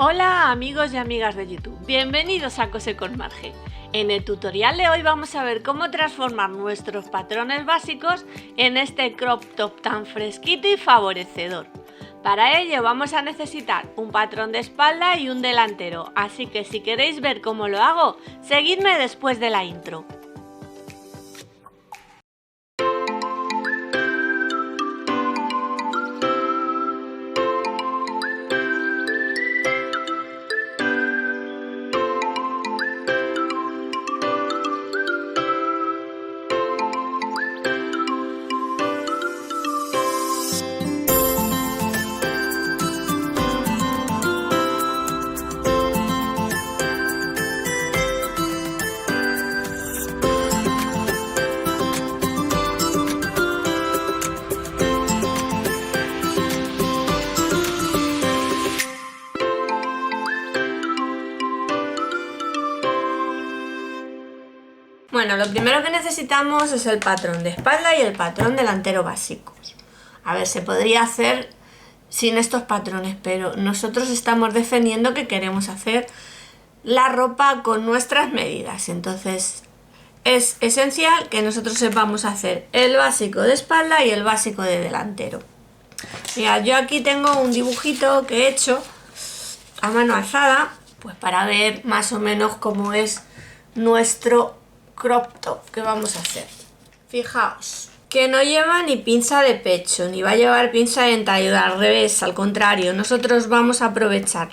Hola amigos y amigas de YouTube, bienvenidos a Cose con Marge. En el tutorial de hoy vamos a ver cómo transformar nuestros patrones básicos en este crop top tan fresquito y favorecedor. Para ello vamos a necesitar un patrón de espalda y un delantero, así que si queréis ver cómo lo hago, seguidme después de la intro. Bueno, lo primero que necesitamos es el patrón de espalda y el patrón delantero básicos. A ver, se podría hacer sin estos patrones, pero nosotros estamos defendiendo que queremos hacer la ropa con nuestras medidas. Entonces es esencial que nosotros sepamos hacer el básico de espalda y el básico de delantero. Mira, yo aquí tengo un dibujito que he hecho a mano alzada, pues para ver más o menos cómo es nuestro crop top que vamos a hacer. Fijaos que no lleva ni pinza de pecho ni va a llevar pinza de entalladura, al revés, al contrario, nosotros vamos a aprovechar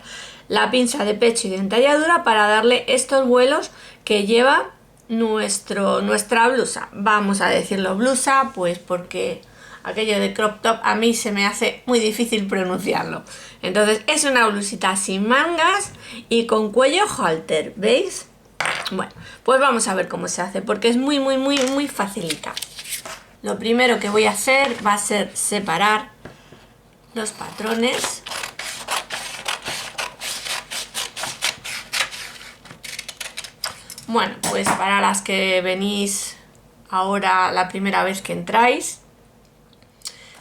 la pinza de pecho y de entalladura para darle estos vuelos que lleva nuestra blusa. Vamos a decirlo blusa pues porque aquello de crop top a mí se me hace muy difícil pronunciarlo. Entonces es una blusita sin mangas y con cuello halter, ¿veis? Bueno, pues vamos a ver cómo se hace porque es muy facilita. Lo primero que voy a hacer va a ser separar los patrones. Bueno, pues para las que venís ahora la primera vez que entráis,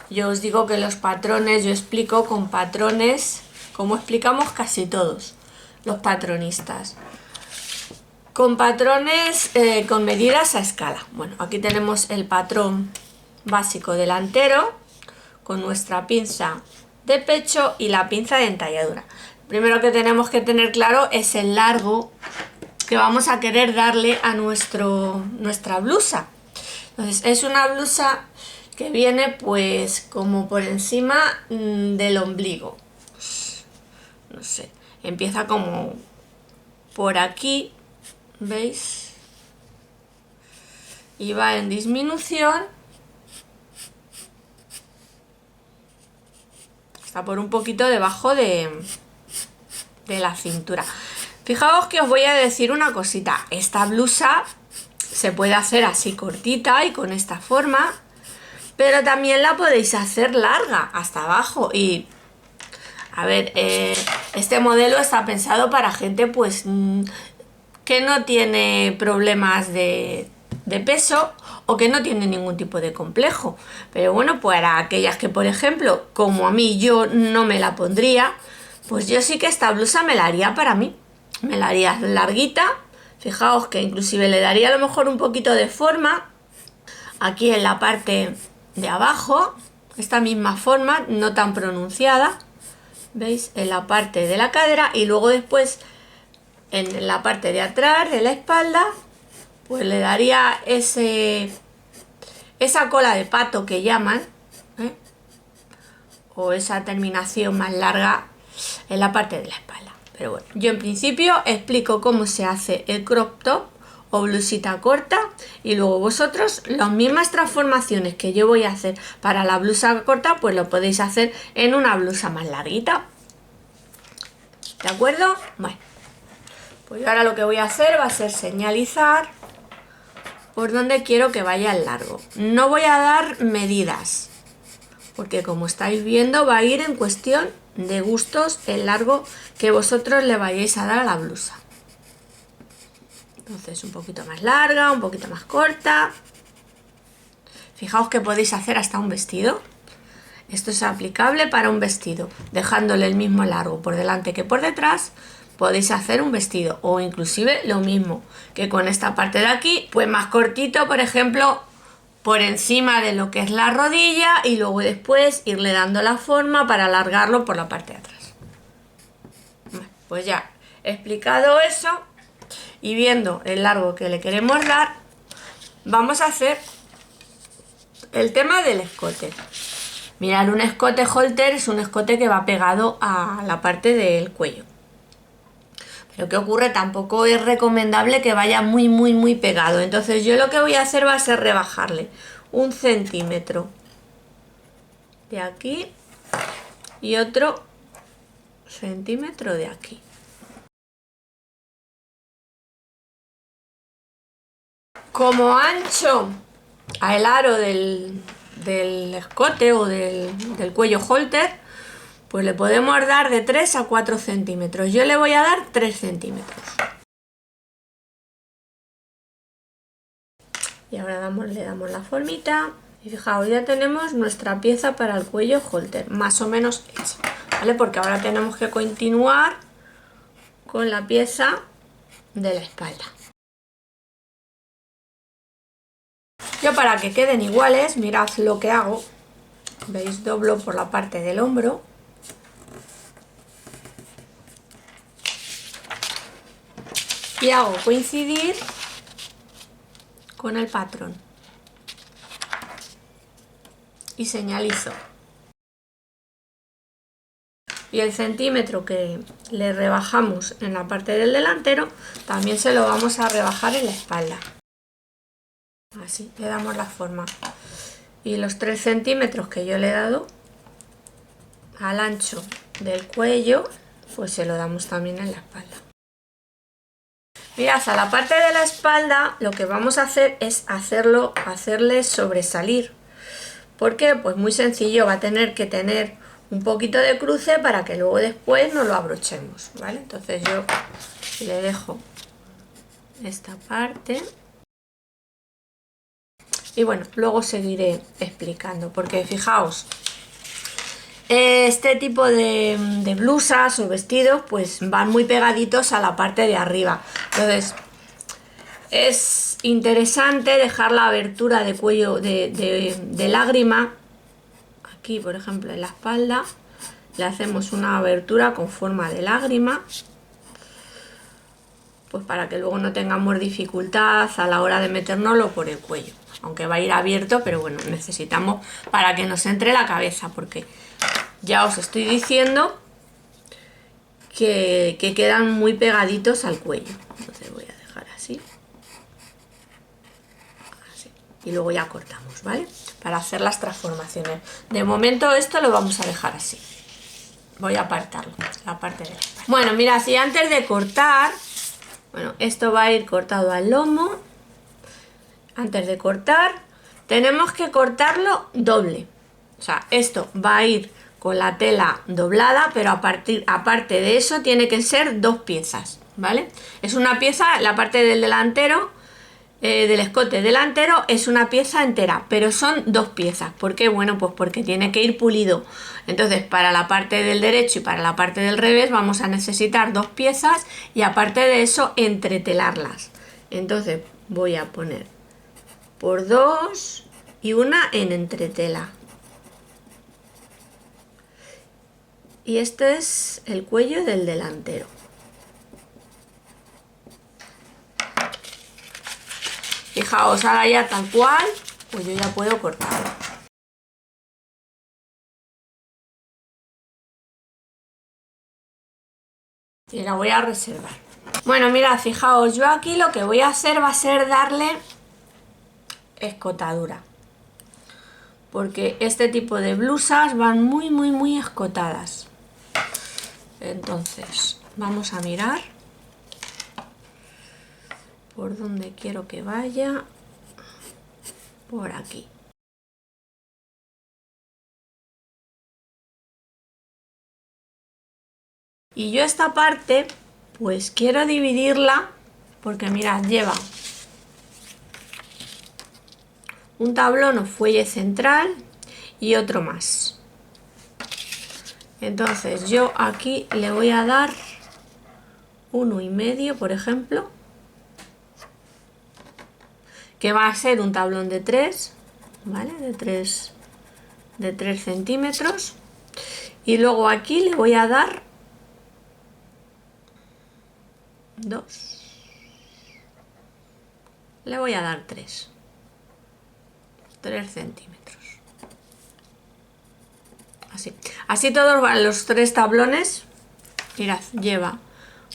yo os digo que los patrones, yo explico con patrones como explicamos casi todos los patronistas. Con patrones con medidas a escala. Bueno, aquí tenemos el patrón básico delantero con nuestra pinza de pecho y la pinza de entalladura. Primero que tenemos que tener claro es el largo que vamos a querer darle a nuestra blusa. Entonces es una blusa que viene pues como por encima del ombligo. No sé, empieza como por aquí. ¿Veis? Y va en disminución hasta por un poquito debajo de la cintura. Fijaos que os voy a decir una cosita. Esta blusa se puede hacer así cortita y con esta forma, pero también la podéis hacer larga hasta abajo. Y a ver, este modelo está pensado para gente pues que no tiene problemas de peso o que no tiene ningún tipo de complejo. Pero bueno, para aquellas que, por ejemplo, como a mí yo no me la pondría, pues yo sí que esta blusa me la haría para mí. Me la haría larguita. Fijaos que inclusive le daría a lo mejor un poquito de forma aquí en la parte de abajo, esta misma forma, no tan pronunciada. ¿Veis? En la parte de la cadera y luego después en la parte de atrás de la espalda pues le daría esa cola de pato que llaman, o esa terminación más larga en la parte de la espalda. Pero bueno, yo en principio explico cómo se hace el crop top o blusita corta y luego vosotros las mismas transformaciones que yo voy a hacer para la blusa corta pues lo podéis hacer en una blusa más larguita. ¿De acuerdo? Bueno, pues yo ahora lo que voy a hacer va a ser señalizar por donde quiero que vaya el largo. No voy a dar medidas, porque como estáis viendo va a ir en cuestión de gustos el largo que vosotros le vayáis a dar a la blusa. Entonces un poquito más larga, un poquito más corta. Fijaos que podéis hacer hasta un vestido. Esto es aplicable para un vestido, dejándole el mismo largo por delante que por detrás. Podéis hacer un vestido o inclusive lo mismo que con esta parte de aquí, pues más cortito, por ejemplo, por encima de lo que es la rodilla y luego después irle dando la forma para alargarlo por la parte de atrás. Bueno, pues ya he explicado eso y viendo el largo que le queremos dar, vamos a hacer el tema del escote. Mirad, un escote halter es un escote que va pegado a la parte del cuello. Lo que ocurre, tampoco es recomendable que vaya muy pegado. Entonces yo lo que voy a hacer va a ser rebajarle 1 centímetro de aquí y otro centímetro de aquí. Como ancho al aro del escote o del cuello halter, pues le podemos dar de 3 a 4 centímetros. Yo le voy a dar 3 centímetros. Y ahora le damos la formita. Y fijaos, ya tenemos nuestra pieza para el cuello halter, más o menos hecha, ¿vale? Porque ahora tenemos que continuar con la pieza de la espalda. Yo, para que queden iguales, mirad lo que hago. ¿Veis? Doblo por la parte del hombro. Y hago coincidir con el patrón. Y señalizo. Y el centímetro que le rebajamos en la parte del delantero, también se lo vamos a rebajar en la espalda. Así, le damos la forma. Y los 3 centímetros que yo le he dado al ancho del cuello, pues se lo damos también en la espalda. Mirad, a la parte de la espalda lo que vamos a hacer es hacerle sobresalir. ¿Por qué? Pues muy sencillo, va a tener que tener un poquito de cruce para que luego después nos lo abrochemos, ¿vale? Entonces yo le dejo esta parte. Y bueno, luego seguiré explicando, porque fijaos, este tipo de blusas o vestidos pues van muy pegaditos a la parte de arriba. Entonces es interesante dejar la abertura de cuello de lágrima. Aquí, por ejemplo, en la espalda le hacemos una abertura con forma de lágrima, pues para que luego no tengamos dificultad a la hora de metérnoslo por el cuello. Aunque va a ir abierto, pero bueno, necesitamos para que nos entre la cabeza, porque ya os estoy diciendo que quedan muy pegaditos al cuello. Entonces voy a dejar así. Así. Y luego ya cortamos, ¿vale? Para hacer las transformaciones. De momento esto lo vamos a dejar así. Voy a apartarlo, la parte de la espalda. Bueno, mira, si antes de cortar, bueno, esto va a ir cortado al lomo. Antes de cortar, tenemos que cortarlo doble. O sea, esto va a ir con la tela doblada, pero aparte de eso tiene que ser 2 piezas, ¿vale? Es una pieza, la parte del delantero, del escote delantero es una pieza entera, pero son 2 piezas. ¿Por qué? Bueno, pues porque tiene que ir pulido. Entonces, para la parte del derecho y para la parte del revés vamos a necesitar 2 piezas y aparte de eso entretelarlas. Entonces voy a poner por 2 y una en entretela. Y este es el cuello del delantero. Fijaos, ahora ya tal cual, pues yo ya puedo cortarlo. Y la voy a reservar. Bueno, mirad, fijaos, yo aquí lo que voy a hacer va a ser darle escotadura. Porque este tipo de blusas van muy escotadas. Entonces, vamos a mirar por donde quiero que vaya. Por aquí. Y yo esta parte, pues quiero dividirla, porque mirad, lleva un tablón o fuelle central y otro más. Entonces yo aquí le voy a dar 1,5, por ejemplo, que va a ser un tablón de 3, ¿vale? De 3 centímetros. Y luego aquí le voy a dar 2. Le voy a dar 3 centímetros. Así todos los 3 tablones, mirad, lleva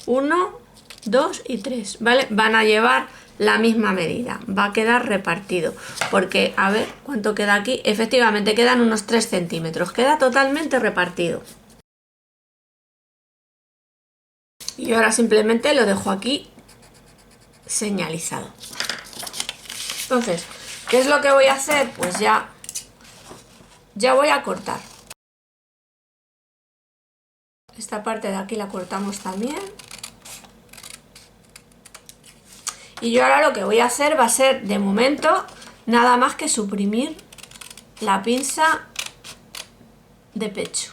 1, 2 y 3, ¿vale? Van a llevar la misma medida, va a quedar repartido, porque a ver cuánto queda aquí, efectivamente quedan unos 3 centímetros, queda totalmente repartido. Y ahora simplemente lo dejo aquí señalizado. Entonces, ¿qué es lo que voy a hacer? Pues ya voy a cortar. Esta parte de aquí la cortamos también. Y yo ahora lo que voy a hacer va a ser, de momento, nada más que suprimir la pinza de pecho.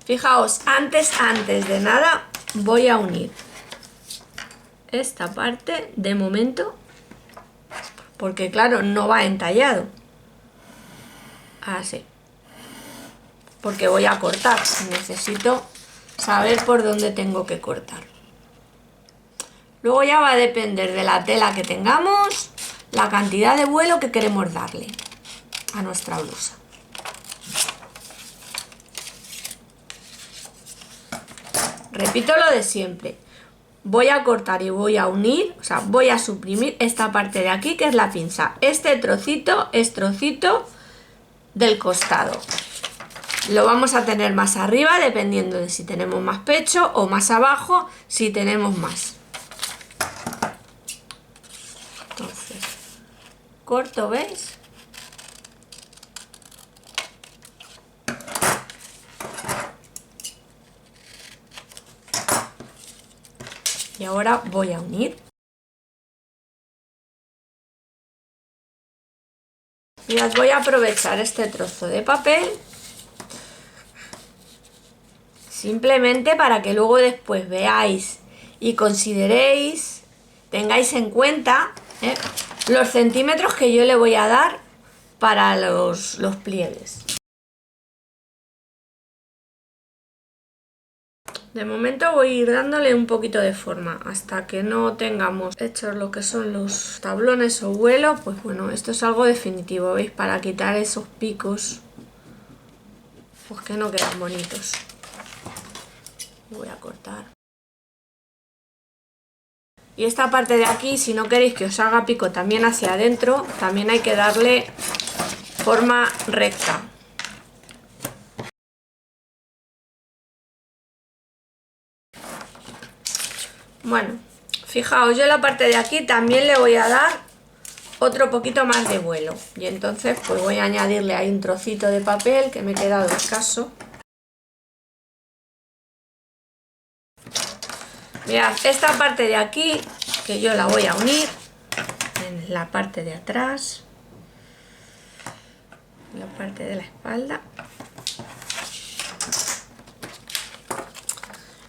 Fijaos, antes de nada voy a unir esta parte de momento, porque claro, no va entallado. Así. Porque voy a cortar, necesito saber por dónde tengo que cortar. Luego ya va a depender de la tela que tengamos, la cantidad de vuelo que queremos darle a nuestra blusa. Repito lo de siempre, voy a cortar y voy a unir, o sea, voy a suprimir esta parte de aquí que es la pinza. Este trocito es trocito del costado. Lo vamos a tener más arriba dependiendo de si tenemos más pecho o más abajo si tenemos más. Entonces, corto, ¿veis? Y ahora voy a unir. Mirad, voy a aprovechar este trozo de papel simplemente para que luego después veáis y consideréis, tengáis en cuenta los centímetros que yo le voy a dar para los pliegues. De momento voy a ir dándole un poquito de forma hasta que no tengamos hechos lo que son los tablones o vuelos. Pues bueno, esto es algo definitivo, ¿veis? Para quitar esos picos, pues que no quedan bonitos. Voy a cortar. Y esta parte de aquí, si no queréis que os haga pico también hacia adentro, también hay que darle forma recta. Bueno, fijaos, yo en la parte de aquí también le voy a dar otro poquito más de vuelo. Y entonces pues voy a añadirle ahí un trocito de papel que me he quedado escaso. Mirad, esta parte de aquí, que yo la voy a unir en la parte de atrás, en la parte de la espalda.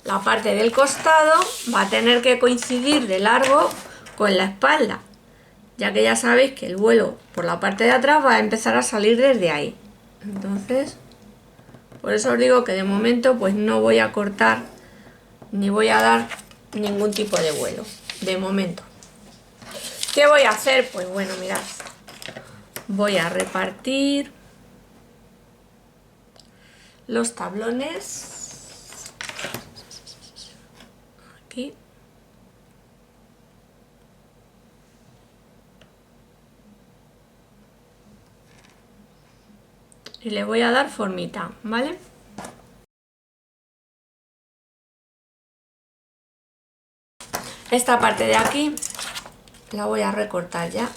La parte del costado va a tener que coincidir de largo con la espalda, ya que ya sabéis que el vuelo por la parte de atrás va a empezar a salir desde ahí. Entonces, por eso os digo que de momento pues no voy a cortar ni voy a dar ningún tipo de vuelo, de momento. ¿Qué voy a hacer? Pues bueno, mirad, voy a repartir los tablones aquí. Y le voy a dar formita, ¿vale? Esta parte de aquí la voy a recortar ya.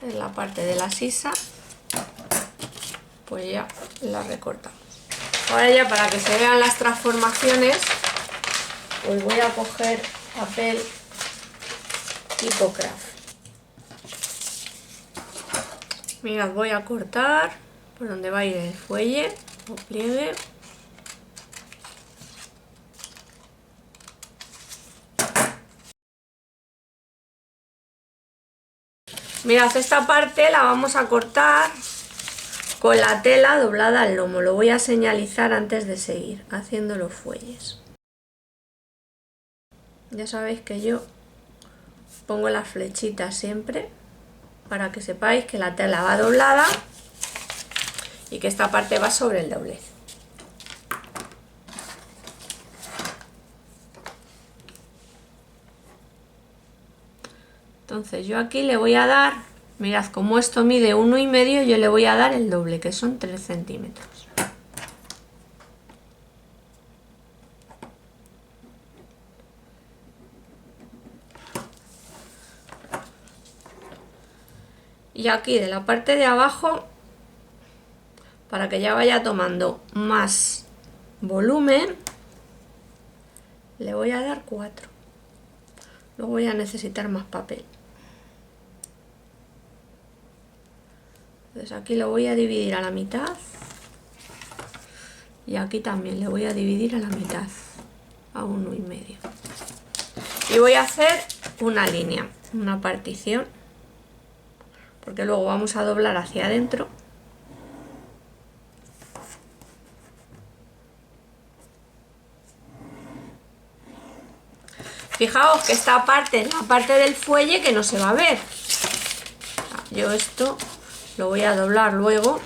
En la parte de la sisa, pues ya la recortamos. Ahora ya, para que se vean las transformaciones, pues voy a coger papel tipo craft. Mirad, voy a cortar por donde va a ir el fuelle o pliegue. Mirad, esta parte la vamos a cortar con la tela doblada al lomo. Lo voy a señalizar antes de seguir haciendo los fuelles. Ya sabéis que yo pongo las flechitas siempre para que sepáis que la tela va doblada y que esta parte va sobre el doblez. Entonces yo aquí le voy a dar, mirad, como esto mide 1,5, yo le voy a dar el doble, que son 3 centímetros. Y aquí de la parte de abajo, para que ya vaya tomando más volumen, le voy a dar 4. Luego voy a necesitar más papel. Entonces aquí lo voy a dividir a la mitad. Y aquí también le voy a dividir a la mitad, a 1,5. Y voy a hacer una línea, una partición, porque luego vamos a doblar hacia adentro. Fijaos que esta parte es la parte del fuelle que no se va a ver. Yo esto lo voy a doblar luego.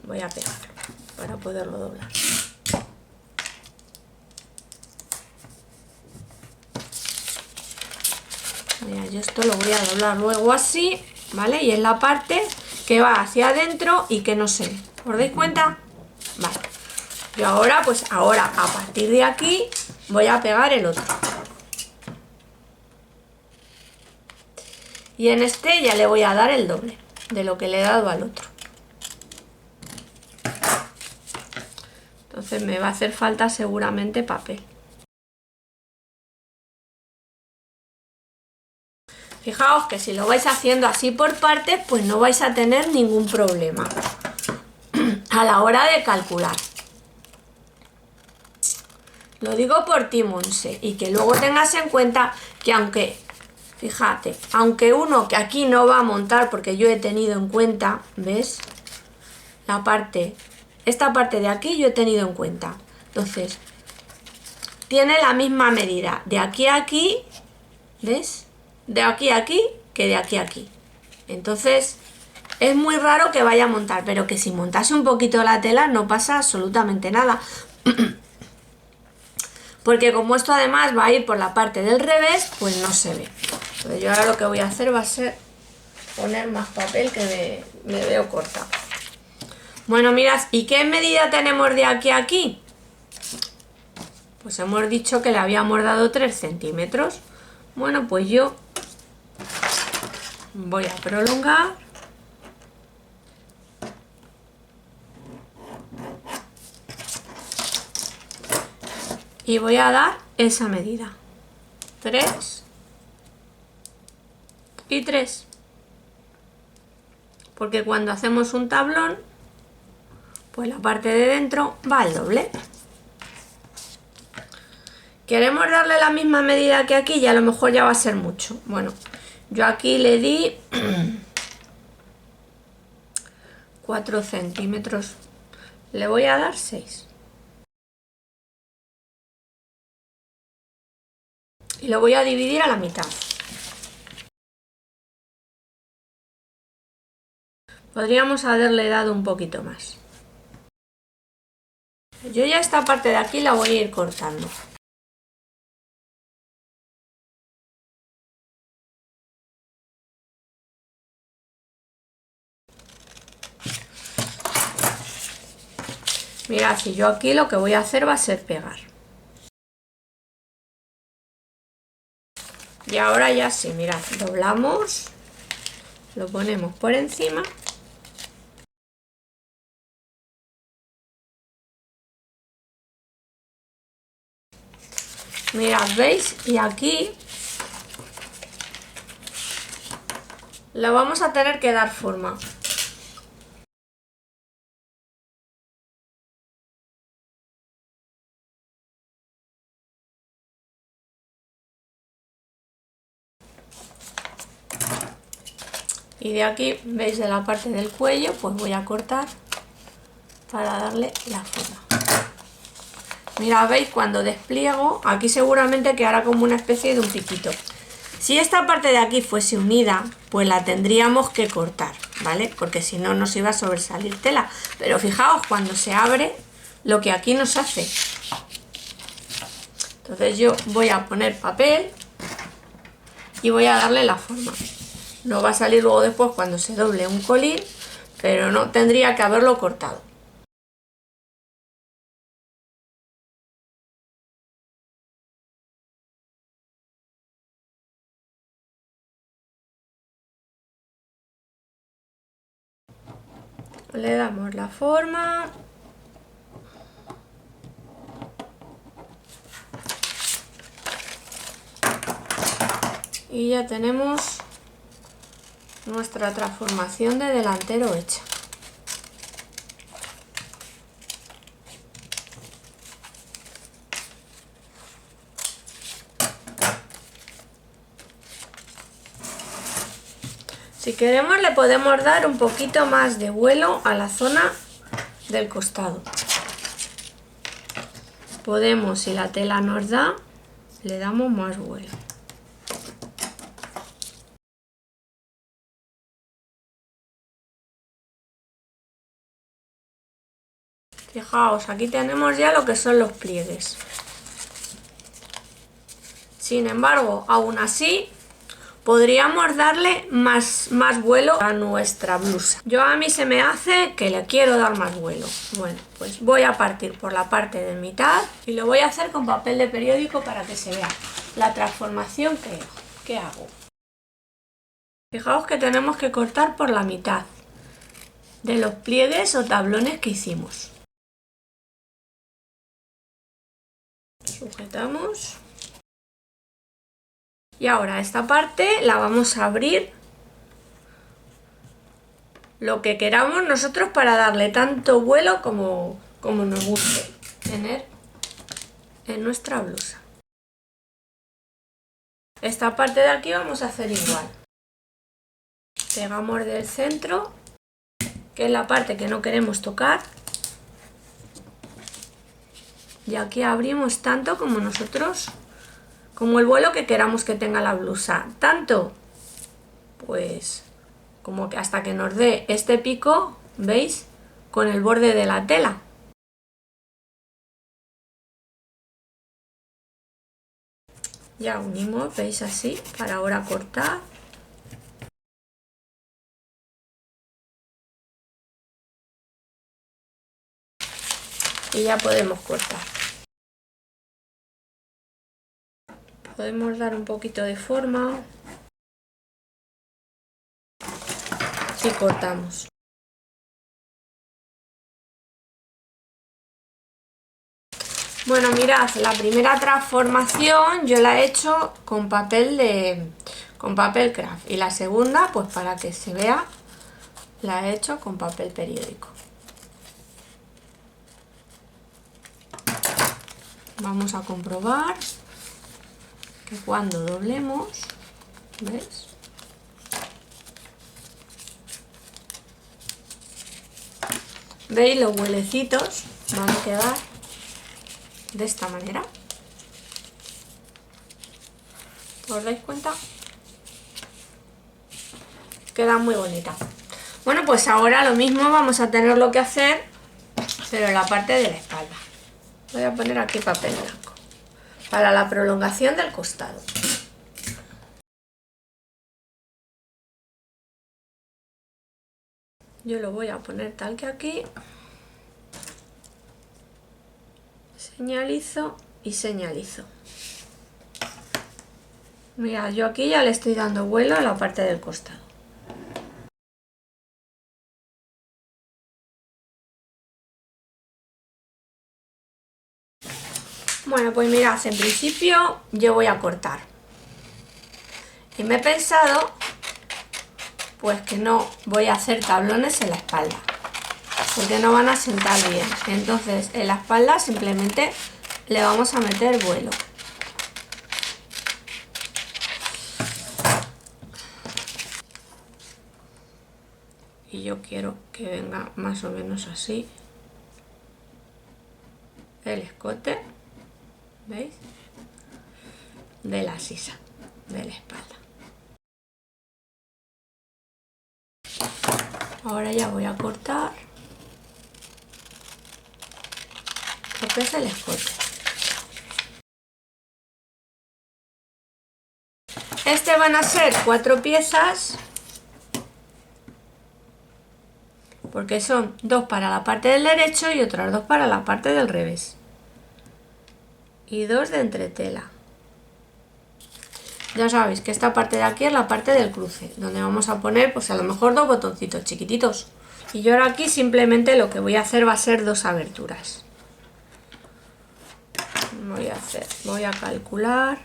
Voy a pegarlo para poderlo doblar. Mira, yo esto lo voy a doblar luego así, ¿vale? Y es la parte que va hacia adentro y que no se ve. ¿Os dais cuenta? Vale. Y ahora, pues ahora, a partir de aquí, voy a pegar el otro. Y en este ya le voy a dar el doble de lo que le he dado al otro. Entonces me va a hacer falta seguramente papel. Fijaos que si lo vais haciendo así por partes, pues no vais a tener ningún problema a la hora de calcular. Lo digo por ti, Monse, y que luego tengas en cuenta que aunque, fíjate, aunque uno que aquí no va a montar, porque yo he tenido en cuenta, ¿ves? La parte, esta parte de aquí yo he tenido en cuenta. Entonces, tiene la misma medida de aquí a aquí, ¿ves? De aquí a aquí que de aquí a aquí. Entonces, es muy raro que vaya a montar, pero que si montase un poquito la tela no pasa absolutamente nada. Porque como esto además va a ir por la parte del revés, pues no se ve. Entonces yo ahora lo que voy a hacer va a ser poner más papel que me veo corta. Bueno, mirad, ¿y qué medida tenemos de aquí a aquí? Pues hemos dicho que le habíamos dado 3 centímetros. Bueno, pues yo voy a prolongar. Y voy a dar esa medida. 3 y 3. Porque cuando hacemos un tablón, pues la parte de dentro va al doble. Queremos darle la misma medida que aquí y a lo mejor ya va a ser mucho. Bueno, yo aquí le di 4 centímetros. Le voy a dar 6. Y lo voy a dividir a la mitad. Podríamos haberle dado un poquito más. Yo ya esta parte de aquí la voy a ir cortando. Mirad, si yo aquí lo que voy a hacer va a ser pegar. Y ahora ya sí, mirad, doblamos, lo ponemos por encima. Mirad, ¿veis? Y aquí lo vamos a tener que dar forma. Y de aquí, veis, de la parte del cuello, pues voy a cortar para darle la forma. Mira, veis, cuando despliego, aquí seguramente quedará como una especie de un piquito. Si esta parte de aquí fuese unida, pues la tendríamos que cortar, ¿vale? Porque si no nos iba a sobresalir tela. Pero fijaos, cuando se abre, lo que aquí nos hace. Entonces yo voy a poner papel y voy a darle la forma. No va a salir luego después cuando se doble un colín, pero no tendría que haberlo cortado. Le damos la forma. Y ya tenemos nuestra transformación de delantero hecha. Si queremos le podemos dar un poquito más de vuelo a la zona del costado. Podemos, si la tela nos da, le damos más vuelo. Fijaos, aquí tenemos ya lo que son los pliegues. Sin embargo, aún así, podríamos darle más vuelo a nuestra blusa. A mí se me hace que le quiero dar más vuelo. Bueno, pues voy a partir por la parte de mitad y lo voy a hacer con papel de periódico para que se vea la transformación que hago. Fijaos que tenemos que cortar por la mitad de los pliegues o tablones que hicimos. Sujetamos. Y ahora esta parte la vamos a abrir lo que queramos nosotros para darle tanto vuelo como nos guste tener en nuestra blusa. Esta parte de aquí vamos a hacer igual. Pegamos del centro, que es la parte que no queremos tocar. Y aquí abrimos tanto como nosotros, como el vuelo que queramos que tenga la blusa. Tanto, pues, como que hasta que nos dé este pico, ¿veis? Con el borde de la tela. Ya unimos, ¿veis? Así, para ahora cortar. Y ya podemos cortar. Podemos dar un poquito de forma y cortamos. Bueno, mirad, la primera transformación yo la he hecho con papel craft y la segunda, pues para que se vea, la he hecho con papel periódico. Vamos a comprobar que cuando doblemos, ¿ves? ¿Veis? Los huelecitos van a quedar de esta manera. ¿Os dais cuenta? Queda muy bonita. Bueno, pues ahora lo mismo vamos a tenerlo que hacer, pero en la parte de la espalda. Voy a poner aquí papel blanco para la prolongación del costado. Yo lo voy a poner tal que aquí. Señalizo y señalizo. Mirad, yo aquí ya le estoy dando vuelo a la parte del costado. Bueno, pues mirad, en principio yo voy a cortar. Y me he pensado pues que no voy a hacer tablones en la espalda, porque no van a sentar bien. Entonces en la espalda simplemente le vamos a meter vuelo. Y yo quiero que venga más o menos así el escote, ¿veis? De la sisa, de la espalda. Ahora ya voy a cortar lo que es el escote. Este van a ser 4 piezas, porque son 2 para la parte del derecho y otras 2 para la parte del revés. Y 2 de entretela. Ya sabéis que esta parte de aquí es la parte del cruce, donde vamos a poner pues a lo mejor 2 botoncitos chiquititos. Y yo ahora aquí simplemente lo que voy a hacer va a ser 2 aberturas. Voy a calcular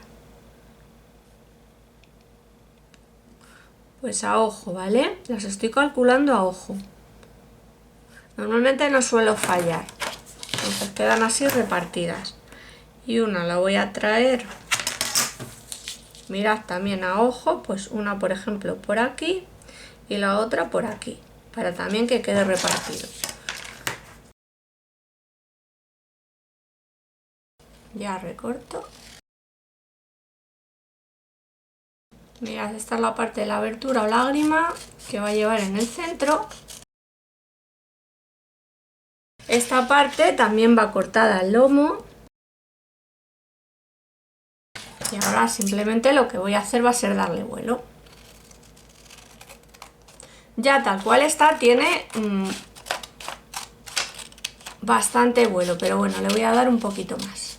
pues a ojo, ¿vale? Las estoy calculando a ojo. Normalmente no suelo fallar, entonces quedan así repartidas. Y una la voy a traer, mirad, también a ojo, pues una por ejemplo por aquí y la otra por aquí, para también que quede repartido. Ya recorto. Mirad, esta es la parte de la abertura o lágrima que va a llevar en el centro. Esta parte también va cortada al lomo. Y ahora simplemente lo que voy a hacer va a ser darle vuelo. Ya tal cual está, tiene bastante vuelo, pero bueno, le voy a dar un poquito más.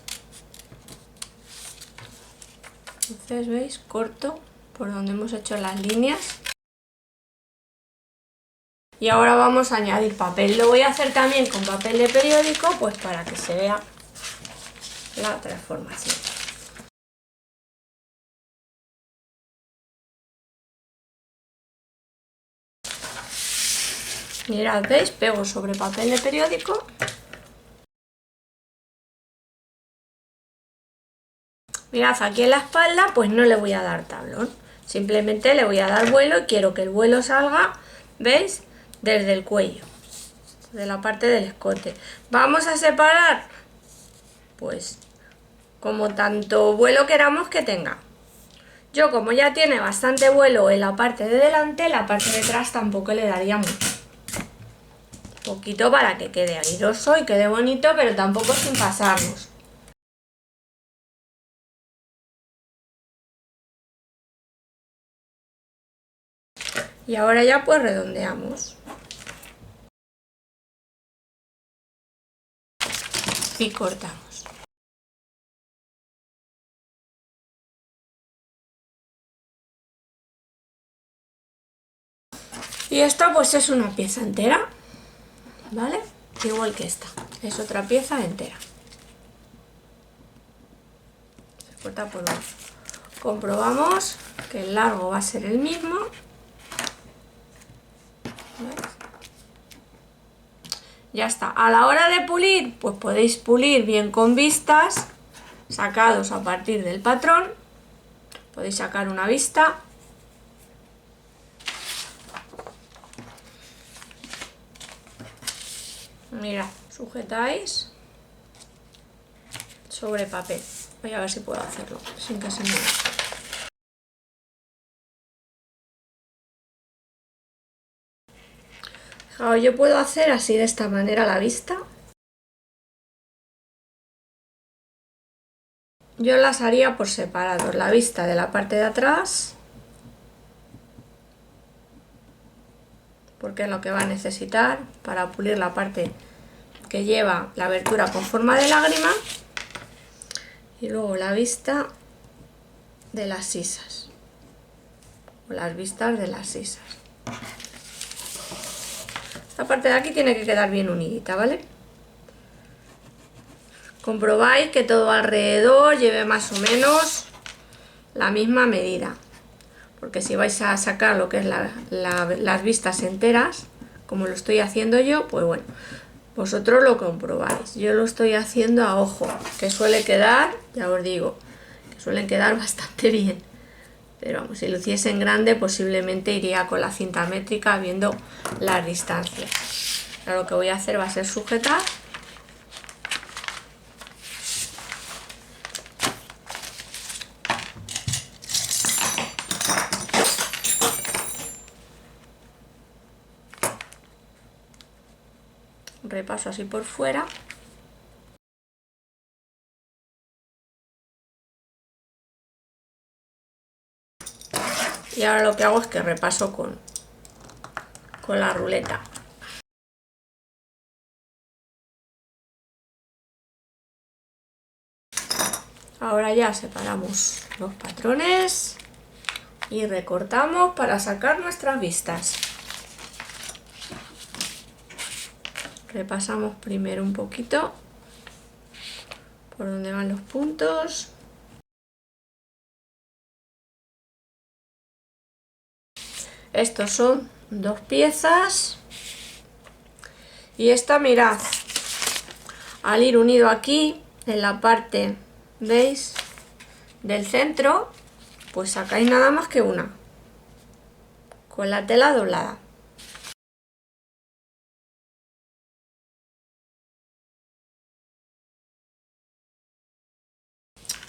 Entonces, ¿veis? Corto por donde hemos hecho las líneas. Y ahora vamos a añadir papel. Lo voy a hacer también con papel de periódico, pues para que se vea la transformación. Mirad, ¿veis? Pego sobre papel de periódico. Mirad, aquí en la espalda pues no le voy a dar tablón. Simplemente le voy a dar vuelo y quiero que el vuelo salga, ¿veis? Desde el cuello, de la parte del escote. Vamos a separar, pues, como tanto vuelo queramos que tenga. Yo, como ya tiene bastante vuelo en la parte de delante, la parte de atrás tampoco le daría mucho. Poquito para que quede airoso y quede bonito, pero tampoco sin pasarnos. Y ahora ya pues redondeamos. Y cortamos. Y esto pues es una pieza entera, ¿vale? Igual que esta, es otra pieza entera. Se corta por uno. Comprobamos que el largo va a ser el mismo. ¿Veis? Ya está. A la hora de pulir, pues podéis pulir bien con vistas, sacados a partir del patrón. Podéis sacar una vista. Mirad, sujetáis sobre papel. Voy a ver si puedo hacerlo sin que se me vea. Fijaos, yo puedo hacer así de esta manera la vista. Yo las haría por separado, la vista de la parte de atrás, porque es lo que va a necesitar para pulir la parte que lleva la abertura con forma de lágrima, y luego la vista de las sisas, o las vistas de las sisas. Esta parte de aquí tiene que quedar bien unidita, ¿vale? Comprobáis que todo alrededor lleve más o menos la misma medida. porque si vais a sacar lo que es las vistas enteras, como lo estoy haciendo yo, pues bueno, vosotros lo comprobáis. Yo lo estoy haciendo a ojo, que suele quedar, ya os digo, que suelen quedar bastante bien. Pero vamos, si lo hiciese en grande, posiblemente iría con la cinta métrica viendo las distancias. Ahora lo que voy a hacer va a ser sujetar. Repaso así por fuera. Y ahora lo que hago es que repaso con la ruleta. Ahora ya separamos los patrones y recortamos para sacar nuestras vistas. Repasamos primero un poquito por donde van los puntos. Estos son 2 piezas y esta, mirad, al ir unido aquí en la parte, ¿veis?, del centro, pues sacáis nada más que una con la tela doblada.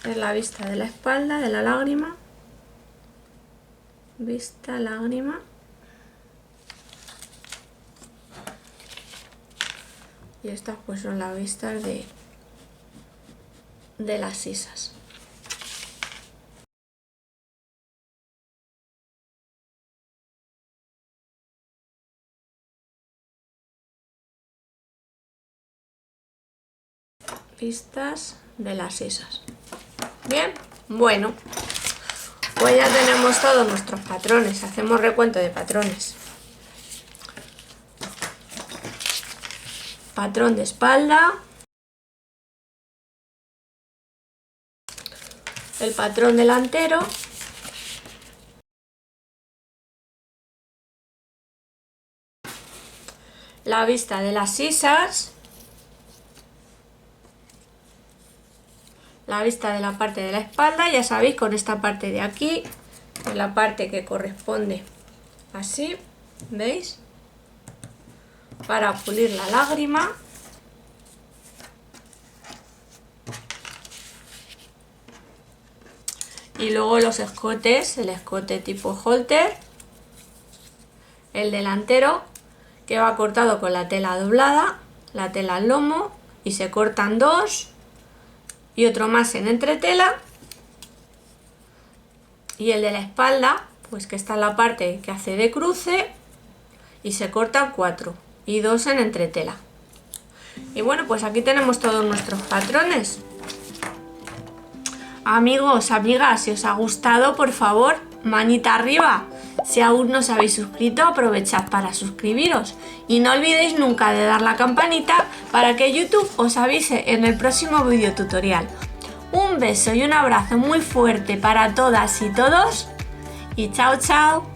Es la vista de la espalda de la lágrima, vista, lágrima. Y estas pues son las vistas de las sisas. Vistas de las sisas. Bien, bueno, pues ya tenemos todos nuestros patrones. Hacemos recuento de patrones. Patrón de espalda, el patrón delantero, la vista de las sisas, la vista de la parte de la espalda, ya sabéis, con esta parte de aquí, en la parte que corresponde así, ¿veis?, para pulir la lágrima. Y luego los escotes, el escote tipo halter, el delantero, que va cortado con la tela doblada, la tela al lomo, y se cortan 2 y otro más en entretela. Y el de la espalda, pues que está en la parte que hace de cruce, y se cortan 4 y 2 en entretela. Y bueno, pues aquí tenemos todos nuestros patrones. Amigos, amigas, si os ha gustado, por favor, manita arriba. Si aún no os habéis suscrito, aprovechad para suscribiros. Y no olvidéis nunca de dar la campanita para que YouTube os avise en el próximo video tutorial. Un beso y un abrazo muy fuerte para todas y todos. Y chao, chao.